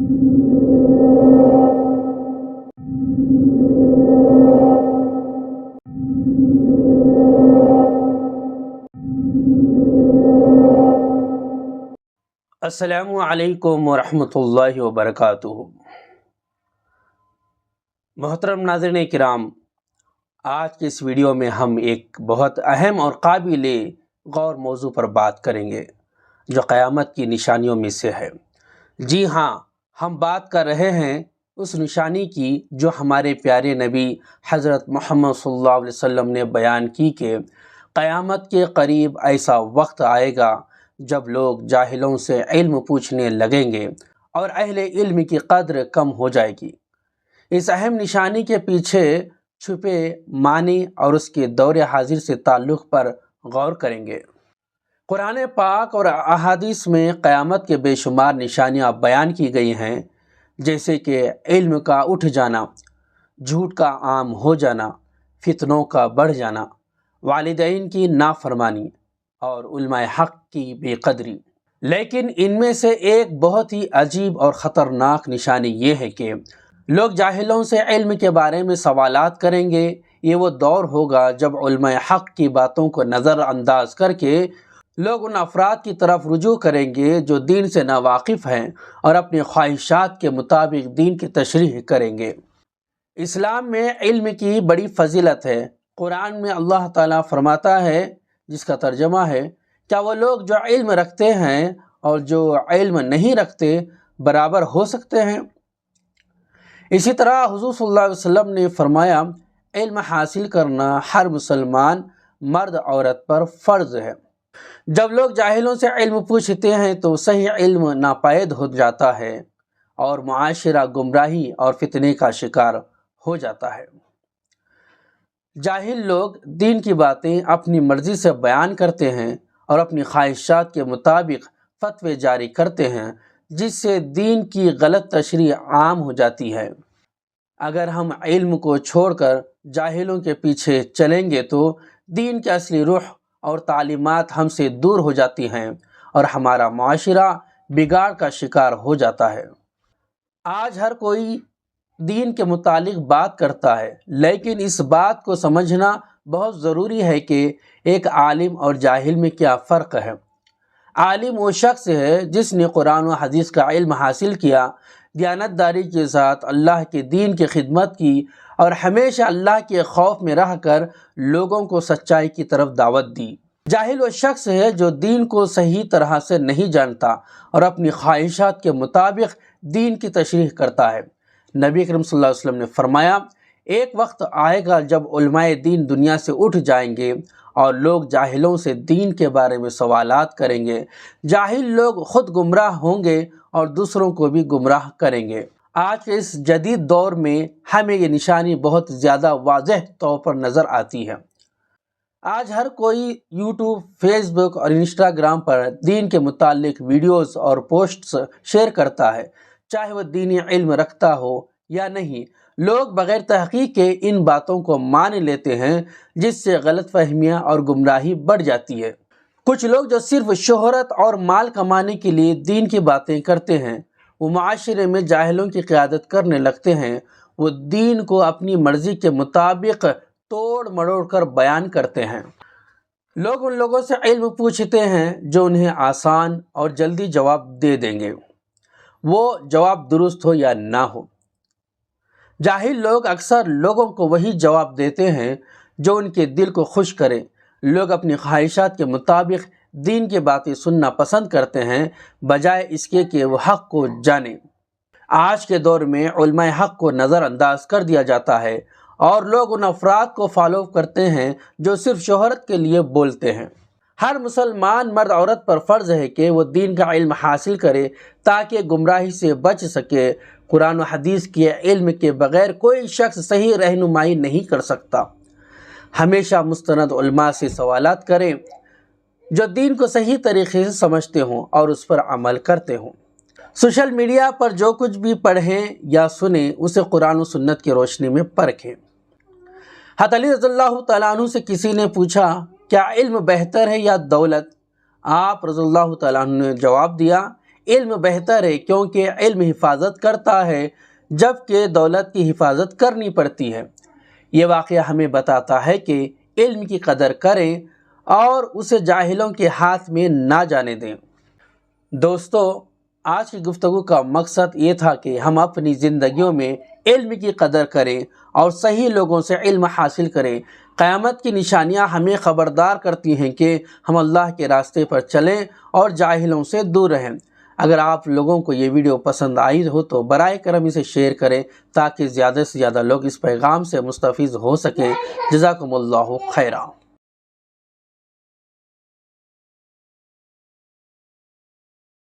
السلام علیکم ورحمۃ اللہ وبرکاتہ۔ محترم ناظرین کرام، آج کے اس ویڈیو میں ہم ایک بہت اہم اور قابل غور موضوع پر بات کریں گے جو قیامت کی نشانیوں میں سے ہے۔ جی ہاں، ہم بات کر رہے ہیں اس نشانی کی جو ہمارے پیارے نبی حضرت محمد صلی اللہ علیہ وسلم نے بیان کی کہ قیامت کے قریب ایسا وقت آئے گا جب لوگ جاہلوں سے علم پوچھنے لگیں گے اور اہل علم کی قدر کم ہو جائے گی۔ اس اہم نشانی کے پیچھے چھپے معنی اور اس کے دور حاضر سے تعلق پر غور کریں گے۔ قرآن پاک اور احادیث میں قیامت کے بے شمار نشانیاں بیان کی گئی ہیں، جیسے کہ علم کا اٹھ جانا، جھوٹ کا عام ہو جانا، فتنوں کا بڑھ جانا، والدین کی نافرمانی اور علماء حق کی بے قدری۔ لیکن ان میں سے ایک بہت ہی عجیب اور خطرناک نشانی یہ ہے کہ لوگ جاہلوں سے علم کے بارے میں سوالات کریں گے۔ یہ وہ دور ہوگا جب علماء حق کی باتوں کو نظر انداز کر کے لوگ ان افراد کی طرف رجوع کریں گے جو دین سے ناواقف ہیں اور اپنی خواہشات کے مطابق دین کی تشریح کریں گے۔ اسلام میں علم کی بڑی فضیلت ہے۔ قرآن میں اللہ تعالیٰ فرماتا ہے، جس کا ترجمہ ہے، کیا وہ لوگ جو علم رکھتے ہیں اور جو علم نہیں رکھتے برابر ہو سکتے ہیں؟ اسی طرح حضور صلی اللہ علیہ وسلم نے فرمایا، علم حاصل کرنا ہر مسلمان مرد عورت پر فرض ہے۔ جب لوگ جاہلوں سے علم پوچھتے ہیں تو صحیح علم ناپید ہو جاتا ہے اور معاشرہ گمراہی اور فتنے کا شکار ہو جاتا ہے۔ جاہل لوگ دین کی باتیں اپنی مرضی سے بیان کرتے ہیں اور اپنی خواہشات کے مطابق فتوے جاری کرتے ہیں، جس سے دین کی غلط تشریح عام ہو جاتی ہے۔ اگر ہم علم کو چھوڑ کر جاہلوں کے پیچھے چلیں گے تو دین کی اصلی روح اور تعلیمات ہم سے دور ہو جاتی ہیں اور ہمارا معاشرہ بگاڑ کا شکار ہو جاتا ہے۔ آج ہر کوئی دین کے متعلق بات کرتا ہے، لیکن اس بات کو سمجھنا بہت ضروری ہے کہ ایک عالم اور جاہل میں کیا فرق ہے۔ عالم وہ شخص ہے جس نے قرآن و حدیث کا علم حاصل کیا، دیانتداری کے ساتھ اللہ کے دین کی خدمت کی اور ہمیشہ اللہ کے خوف میں رہ کر لوگوں کو سچائی کی طرف دعوت دی۔ جاہل وہ شخص ہے جو دین کو صحیح طرح سے نہیں جانتا اور اپنی خواہشات کے مطابق دین کی تشریح کرتا ہے۔ نبی کریم صلی اللہ علیہ وسلم نے فرمایا، ایک وقت آئے گا جب علماء دین دنیا سے اٹھ جائیں گے اور لوگ جاہلوں سے دین کے بارے میں سوالات کریں گے۔ جاہل لوگ خود گمراہ ہوں گے اور دوسروں کو بھی گمراہ کریں گے۔ آج کے اس جدید دور میں ہمیں یہ نشانی بہت زیادہ واضح طور پر نظر آتی ہے۔ آج ہر کوئی یوٹیوب، فیس بک اور انسٹاگرام پر دین کے متعلق ویڈیوز اور پوسٹس شیئر کرتا ہے، چاہے وہ دینی علم رکھتا ہو یا نہیں۔ لوگ بغیر تحقیق کے ان باتوں کو مان لیتے ہیں، جس سے غلط فہمیاں اور گمراہی بڑھ جاتی ہے۔ کچھ لوگ جو صرف شہرت اور مال کمانے کے لیے دین کی باتیں کرتے ہیں، وہ معاشرے میں جاہلوں کی قیادت کرنے لگتے ہیں۔ وہ دین کو اپنی مرضی کے مطابق توڑ مڑوڑ کر بیان کرتے ہیں۔ لوگ ان لوگوں سے علم پوچھتے ہیں جو انہیں آسان اور جلدی جواب دے دیں گے، وہ جواب درست ہو یا نہ ہو۔ جاہل لوگ اکثر لوگوں کو وہی جواب دیتے ہیں جو ان کے دل کو خوش کرے۔ لوگ اپنی خواہشات کے مطابق دین کی باتیں سننا پسند کرتے ہیں، بجائے اس کے کہ وہ حق کو جانیں۔ آج کے دور میں علماء حق کو نظر انداز کر دیا جاتا ہے اور لوگ ان افراد کو فالو کرتے ہیں جو صرف شہرت کے لیے بولتے ہیں۔ ہر مسلمان مرد عورت پر فرض ہے کہ وہ دین کا علم حاصل کرے تاکہ گمراہی سے بچ سکے۔ قرآن و حدیث کے علم کے بغیر کوئی شخص صحیح رہنمائی نہیں کر سکتا۔ ہمیشہ مستند علماء سے سوالات کریں جو دین کو صحیح طریقے سے سمجھتے ہوں اور اس پر عمل کرتے ہوں۔ سوشل میڈیا پر جو کچھ بھی پڑھیں یا سنیں اسے قرآن و سنت کی روشنی میں پرکھیں۔ حضرت علی رضی اللہ تعالیٰ عنہ سے کسی نے پوچھا، کیا علم بہتر ہے یا دولت؟ آپ رضی اللہ تعالیٰ عنہ نے جواب دیا، علم بہتر ہے کیونکہ علم حفاظت کرتا ہے جبکہ دولت کی حفاظت کرنی پڑتی ہے۔ یہ واقعہ ہمیں بتاتا ہے کہ علم کی قدر کریں اور اسے جاہلوں کے ہاتھ میں نہ جانے دیں۔ دوستو، آج کی گفتگو کا مقصد یہ تھا کہ ہم اپنی زندگیوں میں علم کی قدر کریں اور صحیح لوگوں سے علم حاصل کریں۔ قیامت کی نشانیاں ہمیں خبردار کرتی ہیں کہ ہم اللہ کے راستے پر چلیں اور جاہلوں سے دور رہیں۔ اگر آپ لوگوں کو یہ ویڈیو پسند آئی ہو تو برائے کرم اسے شیئر کریں تاکہ زیادہ سے زیادہ لوگ اس پیغام سے مستفید ہو سکیں۔ جزاکم اللہ خیرا۔